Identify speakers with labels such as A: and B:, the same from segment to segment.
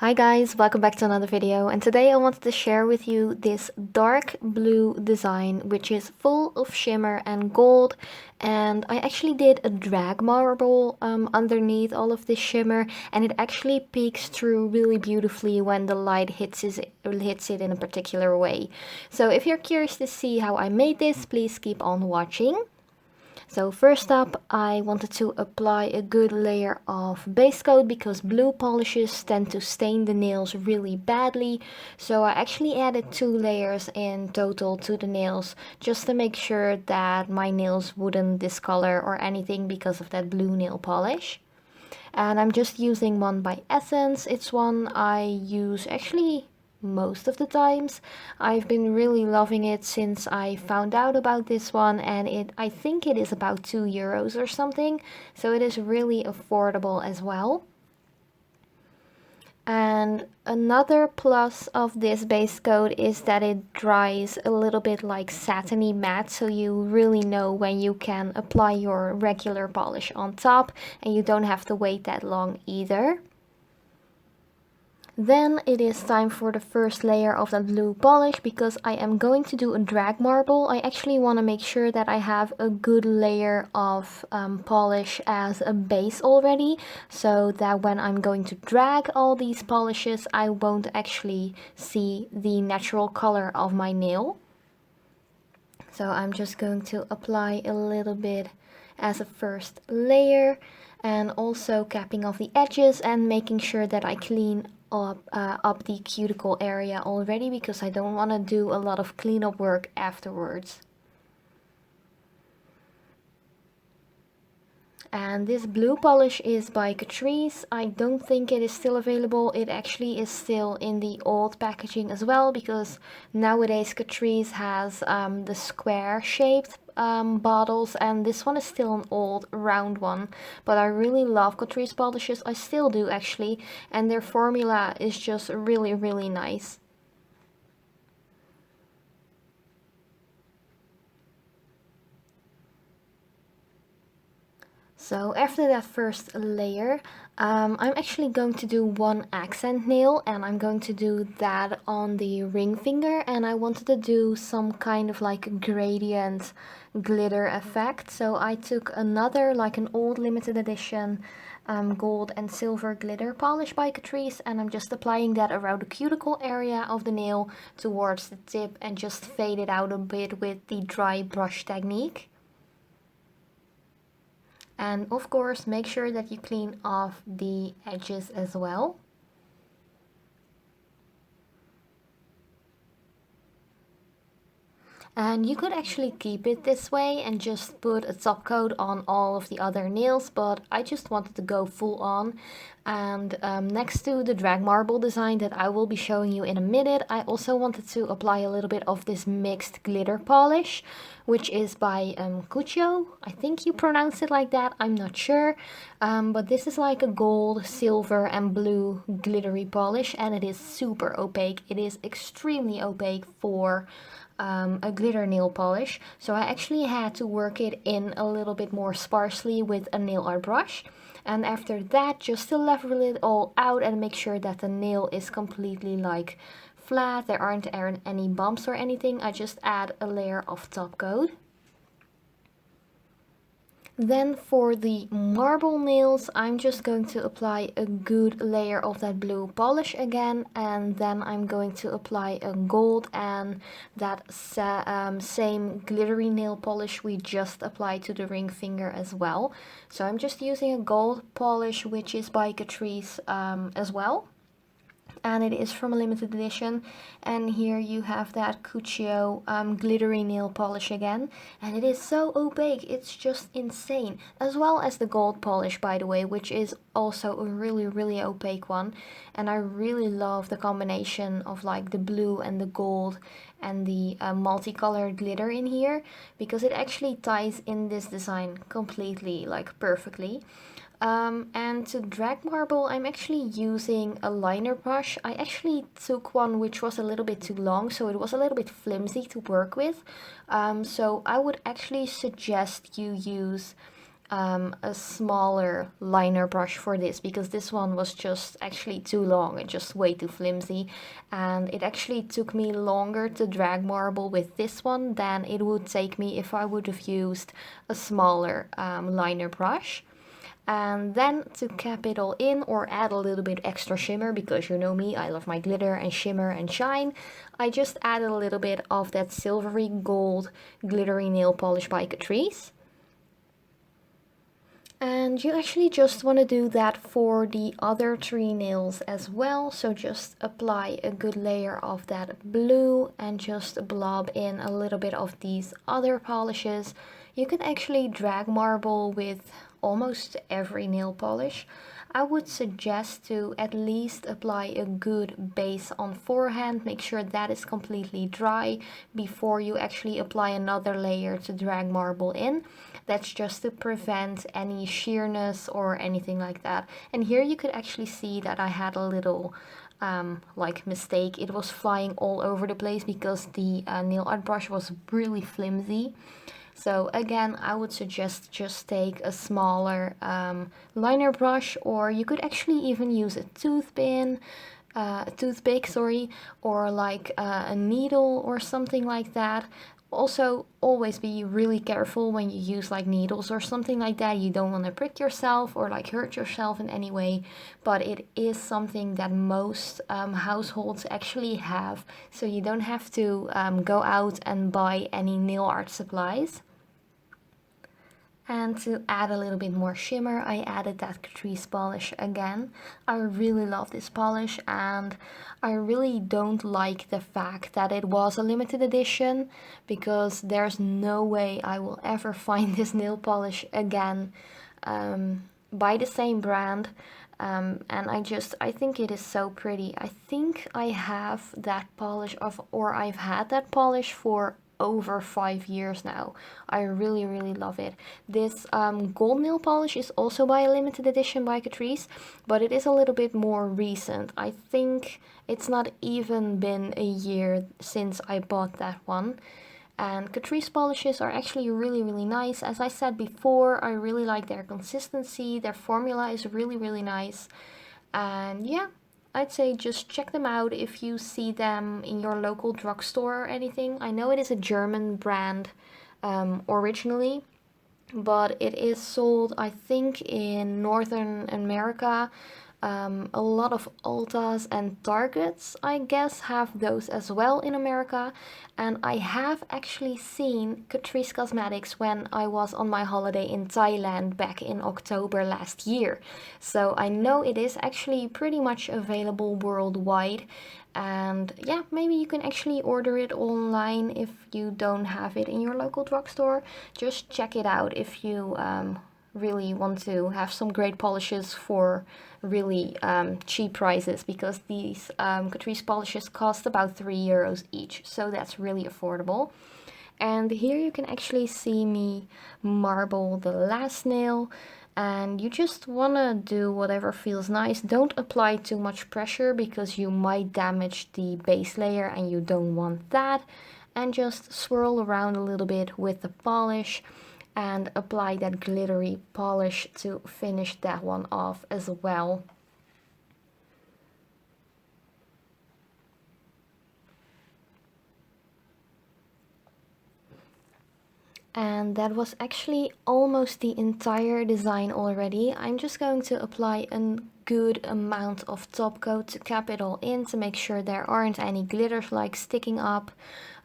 A: Hi guys, welcome back to another video, and today I wanted to share with you this dark blue design which is full of shimmer and gold, and I actually did a drag marble underneath all of this shimmer, and it actually peeks through really beautifully when the light hits it in a particular way. So if you're curious to see how I made this, please keep on watching. So first up, I wanted to apply a good layer of base coat because blue polishes tend to stain the nails really badly. So I actually added 2 layers in total to the nails just to make sure that my nails wouldn't discolor or anything because of that blue nail polish. And I'm just using one by Essence. It's one I use actually most of the times. I've been really loving it since I found out about this one, and I think it is about €2 or something, so it is really affordable as well. And another plus of this base coat is that it dries a little bit like satiny matte, so you really know when you can apply your regular polish on top and you don't have to wait that long either. Then it is time for the first layer of the blue polish because I am going to do a drag marble. I actually want to make sure that I have a good layer of polish as a base already, so that when I'm going to drag all these polishes, I won't actually see the natural color of my nail. So I'm just going to apply a little bit as a first layer, and also capping off the edges and making sure that I clean up the cuticle area already, because I don't want to do a lot of cleanup work afterwards. And this blue polish is by Catrice. I don't think it is still available. It actually is still in the old packaging as well, because nowadays Catrice has the square shaped bottles, and this one is still an old round one. But I really love Catrice polishes. I still do actually, and their formula is just really nice. So after that first layer, I'm actually going to do one accent nail, and I'm going to do that on the ring finger, and I wanted to do some kind of like gradient glitter effect. So I took another, like an old limited edition gold and silver glitter polish by Catrice, and I'm just applying that around the cuticle area of the nail towards the tip and just fade it out a bit with the dry brush technique. And of course, make sure that you clean off the edges as well. And you could actually keep it this way and just put a top coat on all of the other nails, but I just wanted to go full on. And next to the drag marble design that I will be showing you in a minute, I also wanted to apply a little bit of this mixed glitter polish, which is by Cuccio. I think you pronounce it like that, I'm not sure. But this is like a gold, silver and blue glittery polish, and it is super opaque. It is extremely opaque for a glitter nail polish, so I actually had to work it in a little bit more sparsely with a nail art brush. And after that, just to level it all out and make sure that the nail is completely like flat, there aren't any bumps or anything, I just add a layer of top coat. Then for the marble nails, I'm just going to apply a good layer of that blue polish again, and then I'm going to apply a gold and that same glittery nail polish we just applied to the ring finger as well. So I'm just using a gold polish which is by Catrice as well, and it is from a limited edition. And here you have that Cuccio glittery nail polish again, and it is so opaque, it's just insane, as well as the gold polish, by the way, which is also a really opaque one. And I really love the combination of like the blue and the gold and the multicolored glitter in here, because it actually ties in this design completely, like perfectly. And to drag marble, I'm actually using a liner brush. I actually took one which was a little bit too long, so it was a little bit flimsy to work with. So I would actually suggest you use a smaller liner brush for this, because this one was just actually too long and just way too flimsy, and it actually took me longer to drag marble with this one than it would take me if I would have used a smaller liner brush. And then to cap it all in, or add a little bit extra shimmer, because you know me, I love my glitter and shimmer and shine, I just added a little bit of that silvery gold glittery nail polish by Catrice. And you actually just want to do that for the other 3 nails as well. So just apply a good layer of that blue and just blob in a little bit of these other polishes. You can actually drag marble with almost every nail polish. I would suggest to at least apply a good base on forehand. Make sure that is completely dry before you actually apply another layer to drag marble in. That's just to prevent any sheerness or anything like that. And here you could actually see that I had a little like mistake. It was flying all over the place because the nail art brush was really flimsy. So again, I would suggest just take a smaller liner brush, or you could actually even use a toothpick, sorry, or like a needle or something like that. Also, always be really careful when you use like needles or something like that. You don't want to prick yourself or like hurt yourself in any way, but it is something that most households actually have, so you don't have to go out and buy any nail art supplies. And to add a little bit more shimmer, I added that Catrice polish again. I really love this polish, and I really don't like the fact that it was a limited edition, because there's no way I will ever find this nail polish again by the same brand. And I think it is so pretty. I think I have that polish or I've had that polish for over 5 years now. I really love it. This gold nail polish is also by a limited edition by Catrice, but it is a little bit more recent. I think it's not even been a year since I bought that one. And Catrice polishes are actually really nice. As I said before, I really like their consistency. Their formula is really nice. And yeah, I'd say just check them out if you see them in your local drugstore or anything. I know it is a German brand originally, but it is sold, I think, in Northern America. A lot of Ultas and Targets, I guess, have those as well in America. And I have actually seen Catrice Cosmetics when I was on my holiday in Thailand back in October last year. So I know it is actually pretty much available worldwide. And yeah, maybe you can actually order it online if you don't have it in your local drugstore. Just check it out if you really want to have some great polishes for really cheap prices, because these Catrice polishes cost about €3 each, so that's really affordable. And here you can actually see me marble the last nail, and you just want to do whatever feels nice. Don't apply too much pressure because you might damage the base layer and you don't want that. And just swirl around a little bit with the polish and apply that glittery polish to finish that one off as well. And that was actually almost the entire design already. I'm just going to apply a good amount of top coat to cap it all in, to make sure there aren't any glitters like sticking up,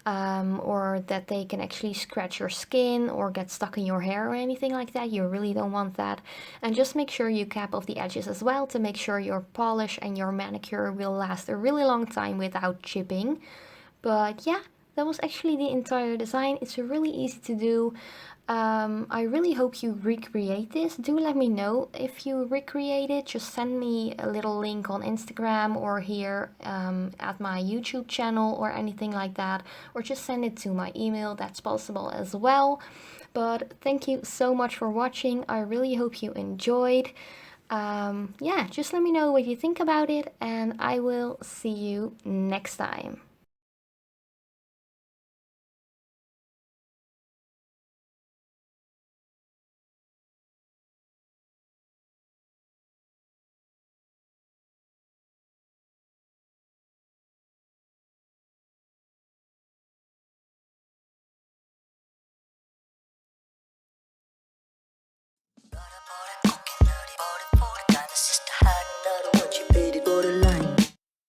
A: or that they can actually scratch your skin or get stuck in your hair or anything like that. You really don't want that. And just make sure you cap off the edges as well, to make sure your polish and your manicure will last a really long time without chipping. But yeah, that was actually the entire design. It's really easy to do. I really hope you recreate this. Do let me know if you recreate it. Just send me a little link on Instagram or here at my YouTube channel or anything like that. Or just send it to my email. That's possible as well. But thank you so much for watching. I really hope you enjoyed. Yeah, just let me know what you think about it, and I will see you next time.